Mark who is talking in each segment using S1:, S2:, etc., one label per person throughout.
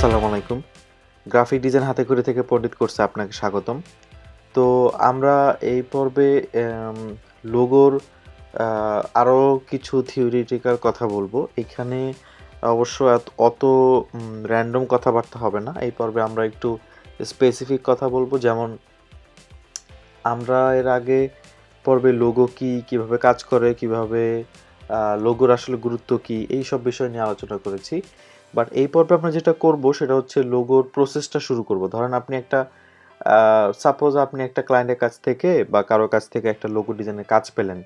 S1: আসসালামু আলাইকুম। Graphic design হাতেখড়ি থেকে পণ্ডিত কোর্সে আপনাকে স্বাগতম। তো আমরা এই পর্বে লোগোর আরও কিছু থিওরিটিক্যাল কথা বলবো। এখানে অবশ্য অত র্যান্ডম কথাবার্তা হবে না। এই পর্বে আমরা একটু স্পেসিফিক কথা বলবো। যেমন আমরা এর আগে পর্বে লোগো কী, কীভাবে কাজ করে, কীভাবে লোগোর আসলে গুরুত্ব কী, এইসব বিষয় নিয়ে আলোচনা করেছি। বাট এই পর্বে আমরা যেটা করব সেটা হচ্ছে লোগোর প্রসেসটা শুরু করব। ধরেন আপনি একটা সাপোজ আপনি একটা ক্লায়েন্টের কাছ থেকে বা কারো কাছ থেকে একটা লোগো ডিজাইনের কাজ পেলেন।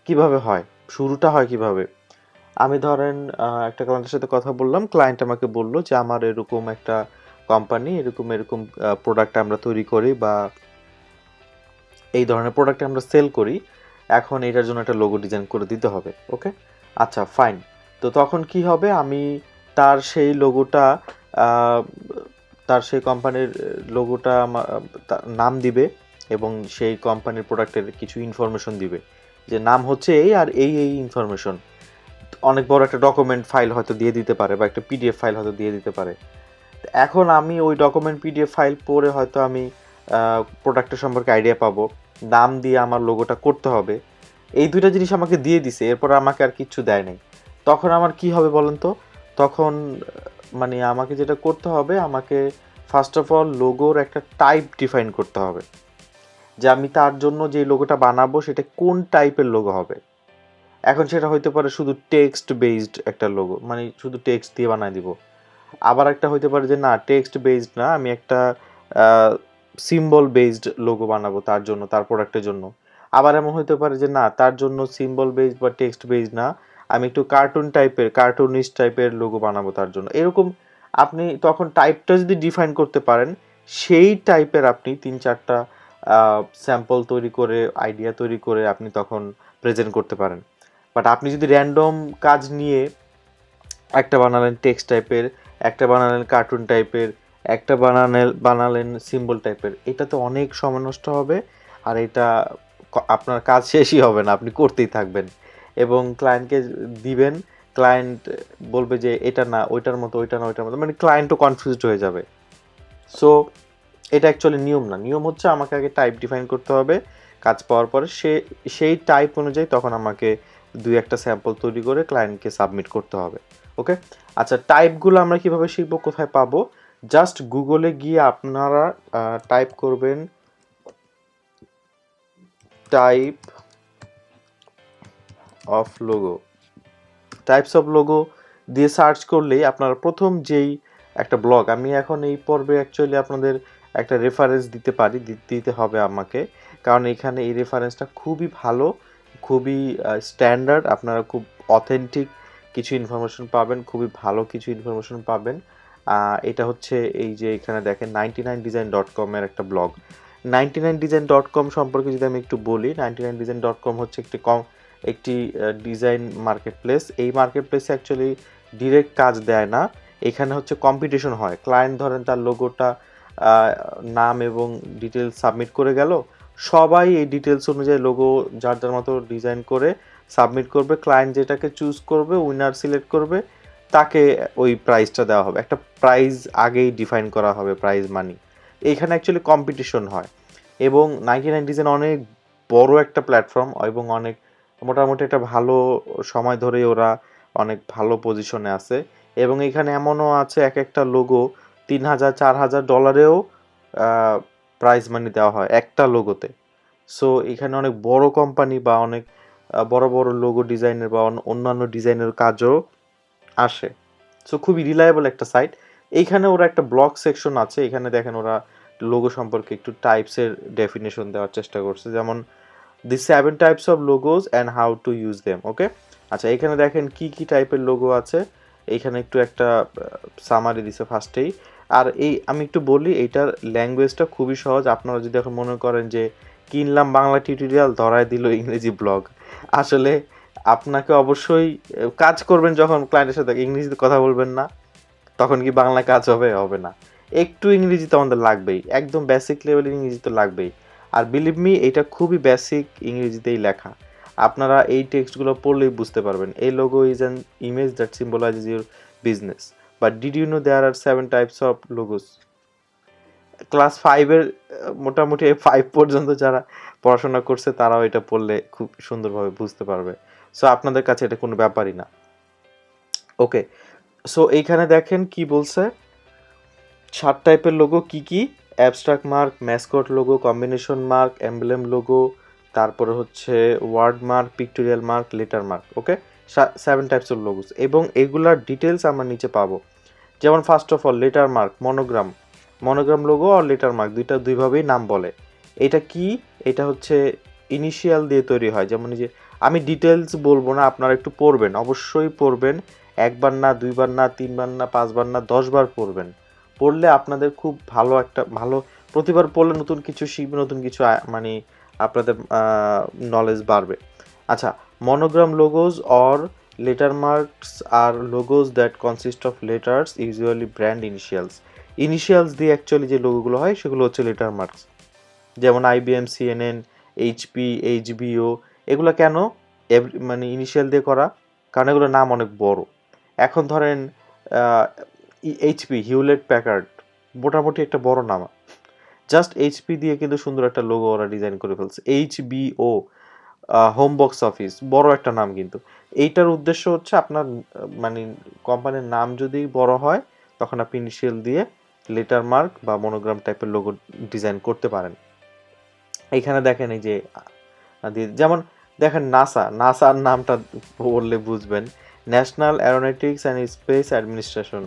S1: কিভাবে হয়? শুরুটা হয় কিভাবে? আমি ধরেন একটা ক্লায়েন্টের সাথে কথা বললাম। ক্লায়েন্ট আমাকে বলল যে আমার এরকম একটা কোম্পানি এরকম প্রোডাক্ট আমরা তৈরি করি বা এই ধরনের প্রোডাক্ট আমরা সেল করি। এখন এটার জন্য একটা লোগো ডিজাইন করে দিতে হবে। ওকে? আচ্ছা ফাইন। তো তখন কি হবে? আমি তার সেই লোগোটা তার সেই কোম্পানির লোগোটা নাম দিবে এবং সেই কোম্পানির প্রোডাক্টের কিছু ইনফরমেশন দিবে। যে নাম হচ্ছে এই আর এই ইনফরমেশন। অনেক বড় একটা ডকুমেন্ট ফাইল হয়তো দিয়ে দিতে পারে বা একটা পিডিএফ ফাইল হয়তো দিয়ে দিতে পারে। এখন আমি ওই ডকুমেন্ট পিডিএফ ফাইল পড়ে হয়তো আমি প্রোডাক্টের সম্পর্কে আইডিয়া পাবো। নাম দিয়ে আমার লোগোটা করতে হবে। এই দুইটা জিনিস আমাকে দিয়ে দিছে, এরপর আমাকে আর কিচ্ছু দেয় নাই। তখন আমার কি হবে বলেন তো? তখন মানে আমাকে যেটা করতে হবে, আমাকে ফার্স্ট অফ অল লোগোর একটা টাইপ ডিফাইন করতে হবে। যে আমি তার জন্য যে লোগোটা বানাবো সেটা কোন টাইপের লোগো হবে। এখন সেটা হইতে পারে শুধু টেক্সট বেসড একটা লোগো, মানে শুধু টেক্সট দিয়ে বানায় দিব। আবার একটা হইতে পারে যে না, টেক্সট বেসড না, আমি একটা সিম্বল বেসড লোগো বানাবো তার জন্য, তার প্রোডাক্টের জন্য। আবার এমন হইতে পারে যে না, তার জন্য সিম্বল বেসড বা টেক্সট বেসড না, আমি একটু কার্টুনিস্ট টাইপের লোগো বানাবো তার জন্য। এরকম আপনি তখন টাইপটা যদি ডিফাইন করতে পারেন, সেই টাইপের আপনি 3-4টা স্যাম্পল তৈরি করে, আইডিয়া তৈরি করে আপনি তখন প্রেজেন্ট করতে পারেন। বাট আপনি যদি র্যান্ডম কাজ নিয়ে একটা বানালেন টেক্সট টাইপের, একটা বানালেন কার্টুন টাইপের, একটা বানালেন সিম্বল টাইপের, এটা তো অনেক সময় নষ্ট হবে। আর এটা আপনার কাজ শেষই হবে না, আপনি করতেই থাকবেন এবং ক্লায়েন্টকে দিবেন। ক্লায়েন্ট বলবে যে এটা না, ওইটার মতো, ওইটা না, ওইটার মতো, মানে ক্লায়েন্টও কনফিউজড হয়ে যাবে। সো এটা অ্যাকচুয়ালি নিয়ম না। নিয়ম হচ্ছে আমাকে আগে টাইপ ডিফাইন করতে হবে। কাজ পাওয়ার পরে সেই টাইপ অনুযায়ী তখন আমাকে 2-1টা স্যাম্পল তৈরি করে ক্লায়েন্টকে সাবমিট করতে হবে। ওকে? আচ্ছা, টাইপগুলো আমরা কিভাবে শিখবো, কোথায় পাবো? জাস্ট গুগলে গিয়ে আপনারা টাইপ করবেন type of logo. Types of logo দিয়ে সার্চ করলেই আপনারা প্রথম যেই একটা ব্লগ, আমি এখন এই পর্বে অ্যাকচুয়ালি আপনাদের একটা রেফারেন্স দিতে পারি, দিতে হবে আমাকে, কারণ এখানে এই রেফারেন্সটা খুবই ভালো, খুবই স্ট্যান্ডার্ড। আপনারা খুব অথেন্টিক কিছু ইনফরমেশন পাবেন, খুবই ভালো কিছু ইনফরমেশন পাবেন। এটা হচ্ছে এই যে এখানে দেখেন 99design.com এর একটা ব্লগ। 99design.com সম্পর্কে যদি আমি একটু বলি, 99design.com হচ্ছে একটি ডিজাইন মার্কেট প্লেস। এই মার্কেট প্লেসে অ্যাকচুয়ালি ডিরেক্ট কাজ দেয় না, এখানে হচ্ছে কম্পিটিশন হয়। ক্লায়েন্ট ধরেন তার লোগোটা নাম এবং ডিটেলস সাবমিট করে গেল, সবাই এই ডিটেলস অনুযায়ী লোগো যার যার মতো ডিজাইন করে সাবমিট করবে। ক্লায়েন্ট যেটাকে চুজ করবে, উইনার সিলেক্ট করবে, তাকে ওই প্রাইসটা দেওয়া হবে। একটা প্রাইস আগেই ডিফাইন করা হবে, প্রাইস মানি। এইখানে অ্যাকচুয়ালি কম্পিটিশন হয় এবং 99design অনেক বড় একটা প্ল্যাটফর্ম এবং অনেক মোটামুটি একটা ভালো সময় ধরেই ওরা অনেক ভালো পজিশনে আছে এবং এখানে এমনও আছে এক একটা লোগো $3,000-4,000-এও প্রাইজ মানি দেওয়া হয় একটা লোগোতে। সো এখানে অনেক বড় কোম্পানি বা অনেক বড় বড় লোগো ডিজাইনের বা অন্যান্য ডিজাইনের কাজও আসে। সো খুবই রিলায়েবল একটা সাইট। এইখানে ওরা একটা ব্লগ সেকশন আছে, এখানে দেখেন ওরা লোগো সম্পর্কে একটু টাইপসের ডেফিনেশন দেওয়ার চেষ্টা করছে, যেমন the 7 types of logos and how to use them. Okay? আচ্ছা, এখানে দেখেন কি কি টাইপের লোগো আছে, এইখানে একটু একটা সামারি দিছে ফার্স্টেই। আর এই আমি একটু বলি, এইটার ল্যাঙ্গুয়েজটা খুবই সহজ। আপনারা যদি এখন মনে করেন যে কিনলাম বাংলা টিউটোরিয়াল, ধরায় দিল ইংরেজি ব্লগ, আসলে আপনাকে অবশ্যই কাজ করবেন যখন ক্লায়েন্টের সাথে, ইংরেজিতে কথা বলবেন না, তখন কি বাংলা কাজ হবে? হবে না। একটু ইংরেজি তো আমাদের লাগবেই, একদম বেসিক লেভেলের ইংরেজি তো লাগবেই। আর বিলিভ মি, এটা খুবই বেসিক ইংরেজিতেই লেখা। আপনারা এই টেক্সটগুলো পড়লেই বুঝতে পারবেন। এই logo is an image that symbolizes your business. But did you know there are 7 types of logos? Class 5 এর মোটামুটি 5 পর্যন্ত যারা পড়াশোনা করছে তারাও এটা পড়লে খুব সুন্দরভাবে বুঝতে পারবে। সো আপনাদের কাছে এটা কোনো ব্যাপারই না। ওকে, সো এইখানে দেখেন কি বলছে, 7 টাইপের লোগো কি কি? Abstract mark, mascot logo, combination mark, emblem logo, তারপরে হচ্ছে word mark, pictorial mark, letter mark. Okay, 7 types of logos, এবং এগুলার ডিটেলস আমরা নিচে পাবো। যেমন first of all letter mark, monogram. Monogram logo আর লেটার মার্ক দুইটা দুইভাবেই নাম বলে। এটা কি? এটা হচ্ছে ইনিশিয়াল দিয়ে তৈরি হয়। যেমন এই যে, আমি ডিটেলস বলবো না, আপনারা একটু পড়বেন, অবশ্যই পড়বেন। একবার না, দুইবার না, তিনবার না, 5বার না, 10বার পড়বেন। পড়লে আপনাদের খুব ভালো একটা প্রতিবার পড়লে নতুন কিছু শিখবে, নতুন কিছু মানে আপনাদের নলেজ বাড়বে। আচ্ছা, monogram logos or lettermarks are logos that consist of letters, usually brand initials. Initials দিয়ে অ্যাকচুয়ালি যে লোগোগুলো হয় সেগুলো হচ্ছে লেটার মার্কস। যেমন IBM, CNN, HP, HBO, এগুলো কেন মানে ইনিশিয়াল দিয়ে করা? কারণ এগুলোর নাম অনেক বড়। এখন ধরেন HP, হিউলেট প্যাকার্ড, মোটামুটি একটা বড় নাম। জাস্ট HP দিয়ে কিন্তু সুন্দর একটা লোগো ওরা ডিজাইন করে ফেলছে। HBO, হোম বক্স অফিস, বড় একটা নাম কিন্তু। এইটার উদ্দেশ্য হচ্ছে আপনার মানে কোম্পানির নাম যদি বড় হয় তখন আপনি ইনিশিয়াল দিয়ে লেটার মার্ক বা মনোগ্রাম টাইপের লোগো ডিজাইন করতে পারেন। এইখানে দেখেন এই যে যেমন দেখেন নাসার নামটা বললে বুঝবেন, national Aeronautics and space administration.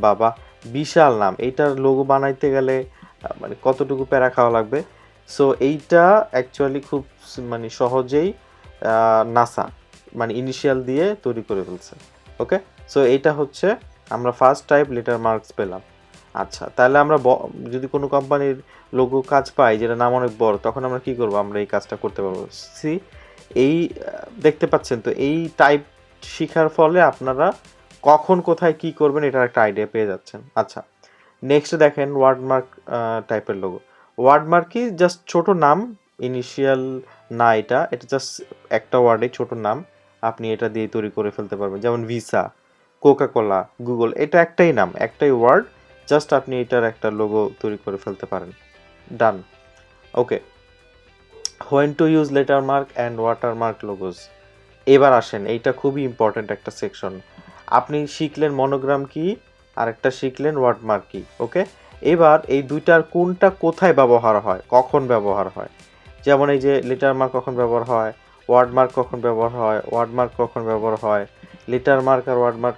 S1: বাবা, বিশাল নাম। এইটার লোগো বানাইতে গেলে মানে কতটুকু প্যারা খাওয়া লাগবে। সো এইটা অ্যাকচুয়ালি খুব মানে সহজেই নাসা মানে ইনিশিয়াল দিয়ে তৈরি করে ফেলছে। ওকে, সো এইটা হচ্ছে আমরা ফার্স্ট টাইপ লেটার মার্কস পেলাম। আচ্ছা, তাহলে আমরা যদি কোনো কোম্পানির লোগো কাজ পাই যেটা নাম অনেক বড়, তখন আমরা কি করব? আমরা এই কাজটা করতে পারবো। সি, এই দেখতে পাচ্ছেন তো, এই টাইপ শেখার ফলে আপনারা কখন কোথায় কি করবেন এটার একটা আইডিয়া পেয়ে যাচ্ছেন। আচ্ছা, নেক্সট দেখেন ওয়ার্ডমার্ক টাইপের লোগো। ওয়ার্ডমার্ক কি? জাস্ট ছোট নাম, ইনিশিয়াল না, এটা জাস্ট একটা ওয়ার্ডে ছোট নাম, আপনি এটা দিয়ে তৈরি করে ফেলতে পারবেন। যেমন ভিসা, কোকা-কোলা, গুগল, এটা একটাই নাম, একটাই ওয়ার্ড, জাস্ট আপনি এটার একটা লোগো তৈরি করে ফেলতে পারেন। Done. Okay, when to use letter mark and watermark logos. এবার আসেন, এইটা খুবই ইম্পর্ট্যান্ট একটা সেকশন। আপনি শিখলেন মনোগ্রাম কি, আর একটা শিখলেন ওয়ার্ডমার্ক কি। ওকে, এবার এই দুইটার কোনটা কোথায় ব্যবহার হয়, কখন ব্যবহার হয়। যেমন এই যে লেটার মার্ক কখন ব্যবহার হয়, ওয়ার্ডমার্ক কখন ব্যবহার হয়, ওয়ার্ডমার্ক কখন ব্যবহার হয়, লেটার মার্ক আর ওয়ার্ডমার্ক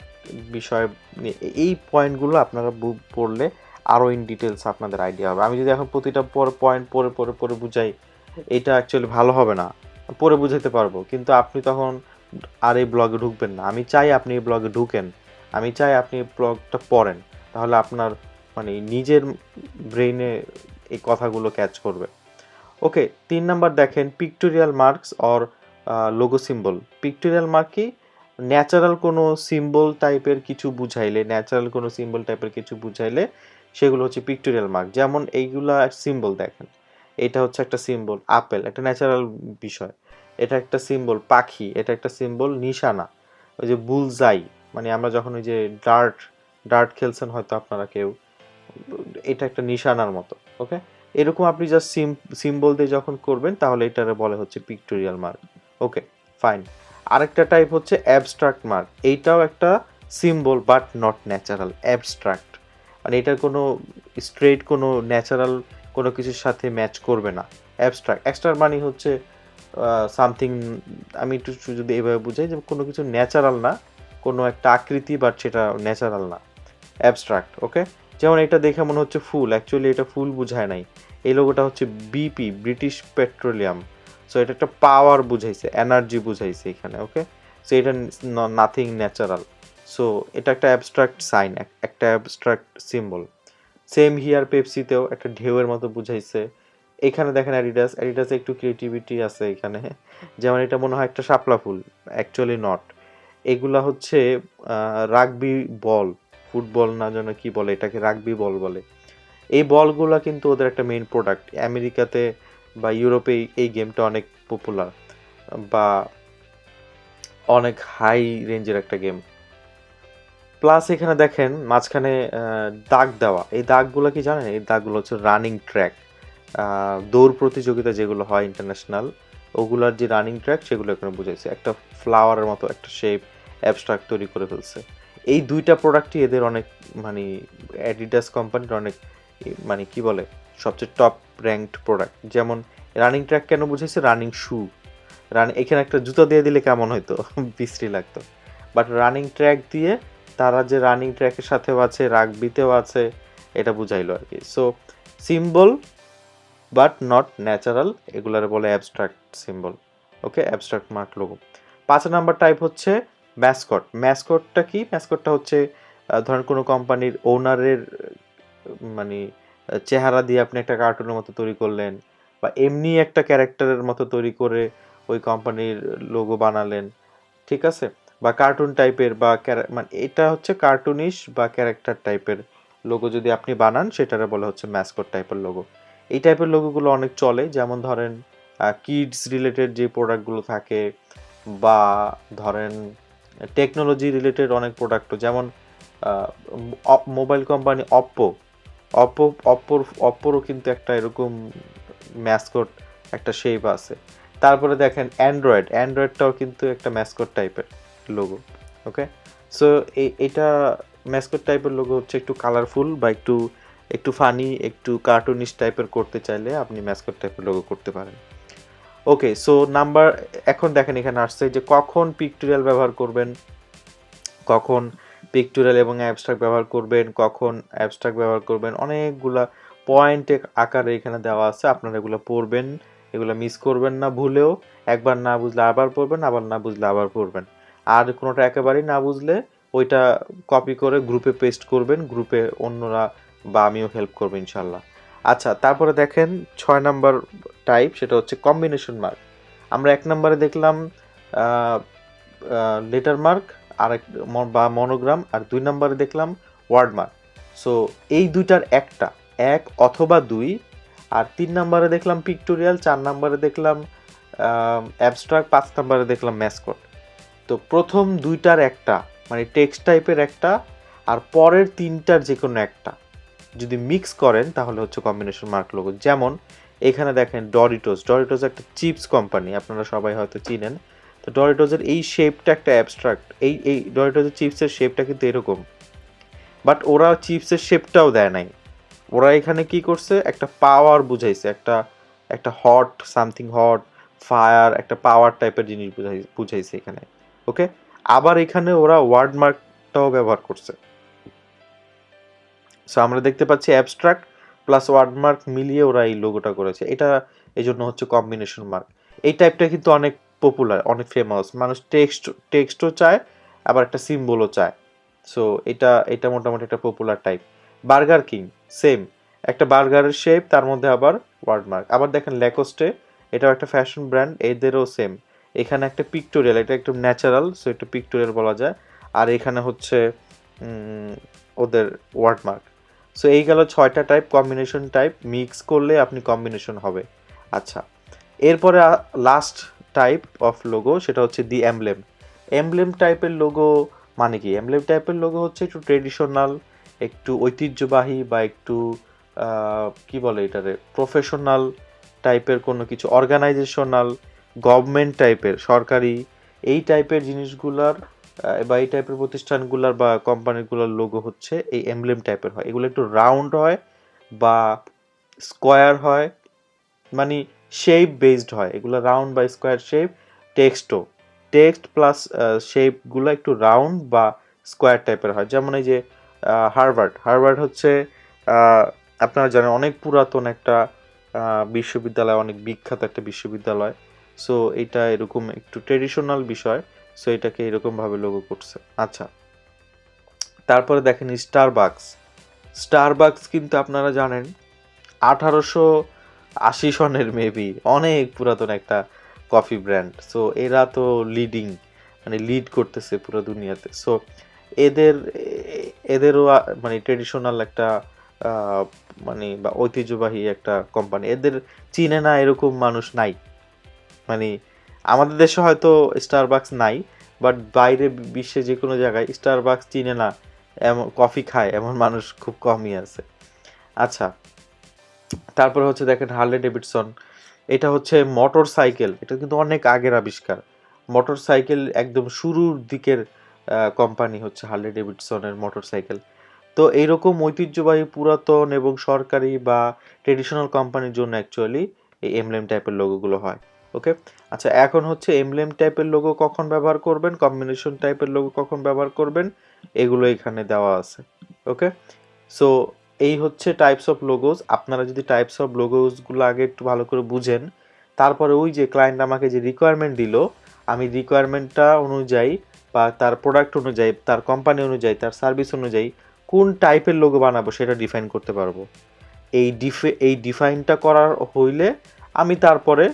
S1: বিষয় নিয়ে এই পয়েন্টগুলো আপনারা পড়লে আরও ইন ডিটেলস আপনাদের আইডিয়া হবে। আমি যদি এখন প্রতিটা পয়েন্ট পরে পরে পরে বুঝাই, এটা অ্যাকচুয়ালি ভালো হবে না। পরে বুঝাতে পারবো, কিন্তু আপনি তখন আর এই ব্লগে ঢুকবেন না। আমি চাই আপনি এই ব্লগে ঢুকেন, আমি চাই আপনি এই ব্লগটা পড়েন, তাহলে আপনার মানে নিজের ব্রেইনে এই কথাগুলো ক্যাচ করবে। ওকে, 3 নাম্বার দেখেন pictorial marks or logo symbol. Pictorial mark কি? ন্যাচারাল কোনো সিম্বল টাইপের কিছু বুঝাইলে, সেগুলো হচ্ছে পিক্টোরিয়াল মার্ক। যেমন এইগুলা সিম্বল দেখেন, এটা হচ্ছে একটা সিম্বল আপেল, একটা ন্যাচারাল বিষয়। এটা একটা সিম্বল পাখি, এটা একটা সিম্বল নিশানা। ওই যে বুলজাই, মানে আমরা যখন ওই যে ডার্ট খেলছেন হয়তো আপনারা কেউ, এটা একটা নিশানার মতো। ওকে, এরকম আপনি জাস্ট সিম্বল দিয়ে যখন করবেন তাহলে এটারে বলে হচ্ছে পিক্টোরিয়াল মার্ক। ওকে, ফাইন। আরেকটা টাইপ হচ্ছে অ্যাবস্ট্রাক্ট মার্ক। এইটাও একটা symbol but not natural, abstract, মানে এটার কোনো স্ট্রেট কোনো ন্যাচারাল কোনো কিছুর সাথে ম্যাচ করবে না। অ্যাবস্ট্রাক্ট মানে হচ্ছে সামথিং, আমি একটু যদি এভাবে বুঝাই যে কোনো কিছু ন্যাচারাল না, কোনো একটা আকৃতি বাট সেটা ন্যাচারাল না, অ্যাবস্ট্রাক্ট। ওকে, যেমন এটা দেখে মনে হচ্ছে ফুল, অ্যাকচুয়ালি এটা ফুল বুঝায় নাই। এই লোগোটা হচ্ছে বিপি, ব্রিটিশ পেট্রোলিয়াম। সো এটা একটা পাওয়ার বুঝাইছে, এনার্জি বুঝাইছে এখানে। ওকে, সো এটা নাথিং ন্যাচারাল। সো এটা একটা অ্যাবস্ট্রাক্ট সাইন, একটা অ্যাবস্ট্রাক্ট সিম্বল। সেম হিয়ার পেপসিতেও একটা ঢেউয়ের মতো বুঝাইছে। এখানে দেখেন অ্যাডিডাসে একটু ক্রিয়েটিভিটি আছে এখানে। যেমন এটা মনে হয় একটা শাপলা ফুল, অ্যাকচুয়ালি নট। এগুলা হচ্ছে রাগবি বল, ফুটবল না যেন কি বলে এটাকে, রাগবি বল বলে। এই বলগুলা কিন্তু ওদের একটা মেইন প্রোডাক্ট। আমেরিকাতে বা ইউরোপে এই গেমটা অনেক পপুলার, বা অনেক হাই রেঞ্জের একটা গেম। প্লাস এখানে দেখেন মাঝখানে দাগ দেওয়া, এই দাগগুলো কি জানেন? এই দাগগুলো হচ্ছে রানিং ট্র্যাক, দৌড় প্রতিযোগিতা যেগুলো হয় ইন্টারন্যাশনাল, ওগুলার যে রানিং ট্র্যাক সেগুলো এখানে বুঝাইছে। একটা ফ্লাওয়ারের মতো একটা শেপ অ্যাবস্ট্রাক্ট তৈরি করে ফেলছে। এই দুইটা প্রোডাক্টই এদের অনেক মানে অ্যাডিডাস কোম্পানির অনেক মানে কি বলে সবচেয়ে টপ র্যাঙ্কড প্রোডাক্ট। যেমন রানিং ট্র্যাক কেন বুঝাইছে? রানিং শু, এখানে একটা জুতো দিয়ে দিলে কেমন হইতো? বিশ্রী লাগতো। বাট রানিং ট্র্যাক দিয়ে তারা যে রানিং ট্র্যাকের সাথেও আছে, রাগবিতেও আছে, এটা বুঝাইলো আর কি। So symbol but not natural, এগুলার বলে abstract symbol. Okay, abstract mark logo. 5 number type হচ্ছে ম্যাসকট। ম্যাসকটটা কি? ম্যাসকটটা হচ্ছে ধরেন কোনো কোম্পানির ওনারের মানে চেহারা দিয়ে আপনি একটা কার্টুনের মতো তৈরি করলেন, বা এমনি একটা ক্যারেক্টারের মতো তৈরি করে ওই কোম্পানির লোগো বানালেন, ঠিক আছে? বা কার্টুন টাইপের বা মানে এটা হচ্ছে কার্টুনিশ বা ক্যারেক্টার টাইপের লোগো যদি আপনি বানান, সেটারে বলা হচ্ছে ম্যাসকট টাইপের লোগো। এই টাইপের লোগোগুলো অনেক চলে, যেমন ধরেন কিডস রিলেটেড যে প্রোডাক্টগুলো থাকে, বা ধরেন টেকনোলজি রিলেটেড অনেক প্রোডাক্টও, যেমন মোবাইল কোম্পানি অপ্পো, অপ্পোরও কিন্তু একটা এরকম ম্যাসকট একটা শেপ আছে। তারপরে দেখেন অ্যান্ড্রয়েডটাও কিন্তু একটা ম্যাসকট টাইপের লোগো। ওকে, সো এটা ম্যাসকট টাইপের লোগো হচ্ছে একটু কালারফুল বা একটু একটু ফানি, একটু কার্টুনিশ টাইপের করতে চাইলে আপনি ম্যাসকট টাইপের লোগো করতে পারেন। ওকে, সো নাম্বার, এখন দেখেন এখানে আসছে যে কখন পিকটোরিয়াল ব্যবহার করবেন, কখন পিকটোরিয়াল এবং অ্যাবস্ট্রাক্ট ব্যবহার করবেন, কখন অ্যাবস্ট্রাক্ট ব্যবহার করবেন, অনেকগুলা পয়েন্টে আকারে এখানে দেওয়া আছে। আপনারা এগুলো পড়বেন, এগুলো মিস করবেন না ভুলেও। একবার না বুঝলে আবার পড়বেন, আবার না বুঝলে আবার পড়বেন। আর কোনোটা একেবারেই না বুঝলে ওইটা কপি করে গ্রুপে পেস্ট করবেন, গ্রুপে অন্যরা বা আমিও হেল্প করবো ইনশাল্লাহ। আচ্ছা, তারপরে দেখেন 6 নাম্বার টাইপ, সেটা হচ্ছে কম্বিনেশন মার্ক। আমরা 1 নাম্বারে দেখলাম লেটার মার্ক আর বা মনোগ্রাম, আর 2 নাম্বারে দেখলাম ওয়ার্ড মার্ক। সো এই দুইটার একটা, এক অথবা দুই। আর 3 নাম্বারে দেখলাম পিকটোরিয়াল, 4 নাম্বারে দেখলাম অ্যাবস্ট্রাক্ট, 5 নাম্বারে দেখলাম ম্যাসকট। তো প্রথম দুইটার একটা মানে টেক্সট টাইপের একটা, আর পরের তিনটার যে কোনো একটা যদি মিক্স করেন তাহলে হচ্ছে কম্বিনেশন মার্ক লোগো। যেমন এখানে দেখেন ডরিটোস একটা চিপস কোম্পানি, আপনারা সবাই হয়তো চিনেন। তো ডরিটোসের এই শেপটা একটা অ্যাবস্ট্রাক্ট, এই ডরিটোসের চিপসের শেপটা কিন্তু এরকম, বাট ওরা চিপসের শেপটাও দেয় নাই। ওরা এখানে কি করছে, একটা পাওয়ার বুঝাইছে, একটা একটা হট সামথিং, হট ফায়ার, একটা পাওয়ার টাইপের জিনিস বুঝাইছে এখানে। ওকে, আবার এখানে ওরা ওয়ার্ড মার্কটাও ব্যবহার করছে। সো আমরা দেখতে পাচ্ছি অ্যাবস্ট্রাক্ট প্লাস ওয়ার্ড মার্ক মিলিয়ে ওরা এই লোগোটা করেছে। এটা এই জন্য হচ্ছে কম্বিনেশন মার্ক। এই টাইপটা কিন্তু অনেক পপুলার, অনেক ফেমাস। মানুষ টেক্সটও চায়, আবার একটা সিম্বলও চায়। সো এটা এটা মোটামুটি একটা popular type. Burger king same, একটা বার্গারের শেপ, তার মধ্যে আবার ওয়ার্ড মার্ক। আবার দেখেন ল্যাকোস্টে, এটাও একটা ফ্যাশন ব্র্যান্ড, এদেরও সেম। এখানে একটা পিক্টোরিয়াল, এটা একটু ন্যাচারাল, সো একটু পিক্টোরিয়াল বলা যায়। আর এখানে হচ্ছে ওদের ওয়ার্ড মার্ক। সো এই গেল 6টা টাইপ, কম্বিনেশন টাইপ। মিক্স করলে আপনি কম্বিনেশন হবে। আচ্ছা, এরপরে লাস্ট টাইপ অফ লোগো, সেটা হচ্ছে দি এমব্লেম। এমব্লেম টাইপের লোগো মানে কি? এমব্লেম টাইপের লোগো হচ্ছে একটু ট্রেডিশনাল, একটু ঐতিহ্যবাহী, বা একটু কি বলে এটারে, প্রফেশনাল টাইপের কোনো কিছু, অর্গানাইজেশনাল, গভর্নমেন্ট টাইপের, সরকারি, এই টাইপের জিনিসগুলার বা এই টাইপের প্রতিষ্ঠানগুলার বা কোম্পানিগুলোর লোগো হচ্ছে এই এমব্লেম টাইপের হয়। এগুলো একটু রাউন্ড হয় বা স্কোয়ার হয়, মানে শেপ বেসড হয়। এগুলো রাউন্ড বা স্কোয়ার শেপ। টেক্সট প্লাস শেপগুলো একটু রাউন্ড বা স্কোয়ার টাইপের হয়। যেমন এই যে হার্ভার্ড হচ্ছে আপনারা জানেন অনেক পুরাতন একটা বিশ্ববিদ্যালয়, অনেক বিখ্যাত একটা বিশ্ববিদ্যালয়। সো এটা এরকম একটু ট্রেডিশনাল বিষয়, সো এটাকে এরকমভাবে লোগো করছে। আচ্ছা, তারপরে দেখেন স্টারবাকস কিন্তু আপনারা জানেন 1880 সনের মেবি, অনেক পুরাতন একটা কফি ব্র্যান্ড। সো এরা তো মানে লিড করতেছে পুরো দুনিয়াতে। সো এদেরও মানে ট্রেডিশনাল একটা মানে বা ঐতিহ্যবাহী একটা কোম্পানি। এদের চিনে না এরকম মানুষ নাই। মানে আমাদের দেশে হয়তো স্টারবাকস নাই, বাট বাইরে বিশ্বে যে কোনো জায়গায় স্টারবাকস চিনে না এমন কফি খায় এমন মানুষ খুব কমই আছে। আচ্ছা, তারপরে হচ্ছে দেখেন হার্লে ডেভিডসন, এটা হচ্ছে মোটর সাইকেল, এটা কিন্তু অনেক আগের আবিষ্কার। মোটর সাইকেল একদম শুরুর দিকের কোম্পানি হচ্ছে হার্লে ডেভিডসনের মোটর সাইকেল। তো এইরকম ঐতিহ্যবাহী পুরাতন এবং সরকারি বা ট্রেডিশনাল কোম্পানির জন্য অ্যাকচুয়ালি এই এমব্লেম টাইপের লোগোগুলো হয়। ওকে, আচ্ছা এখন হচ্ছে এমব্লেম টাইপের লোগো কখন ব্যবহার করবেন, কম্বিনেশন টাইপের লোগো কখন ব্যবহার করবেন, এগুলো এখানে দেওয়া আছে। ওকে, সো এই হচ্ছে টাইপস অফ লোগোস। আপনারা যদি টাইপস অফ লোগোসগুলো আগে একটু ভালো করে বুঝেন, তারপরে ওই যে ক্লায়েন্ট আমাকে যে রিকোয়ারমেন্ট দিল, আমি রিকোয়ারমেন্টটা অনুযায়ী বা তার প্রোডাক্ট অনুযায়ী, তার কোম্পানি অনুযায়ী, তার সার্ভিস অনুযায়ী কোন টাইপের লোগো বানাবো সেটা ডিফাইন করতে পারবো। এই ডিফাইনটা করার হইলে আমি তারপরে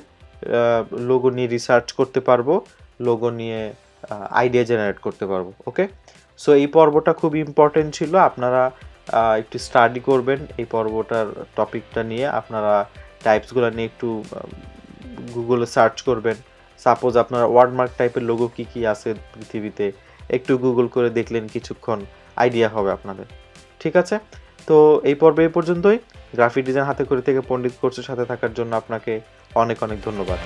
S1: লোগো নিয়ে রিসার্চ করতে পারবো, লোগো নিয়ে আইডিয়া জেনারেট করতে পারবো। ওকে, সো এই পর্বটা খুব ইম্পর্টেন্ট ছিল, আপনারা একটু স্টাডি করবেন এই পর্বটার টপিকটা নিয়ে, আপনারা টাইপসগুলো নিয়ে একটু গুগলে সার্চ করবেন। সাপোজ আপনারা ওয়ার্ডমার্ক টাইপের লোগো কী কী আছে পৃথিবীতে, একটু গুগল করে দেখলেন, কিছুক্ষণ আইডিয়া হবে আপনাদের। ঠিক আছে, তো এই পর্বে এই পর্যন্তই। গ্রাফিক ডিজাইন হাতে খড়ি থেকে পণ্ডিত কোর্সের সাথে থাকার জন্য আপনাকে অনেক অনেক ধন্যবাদ।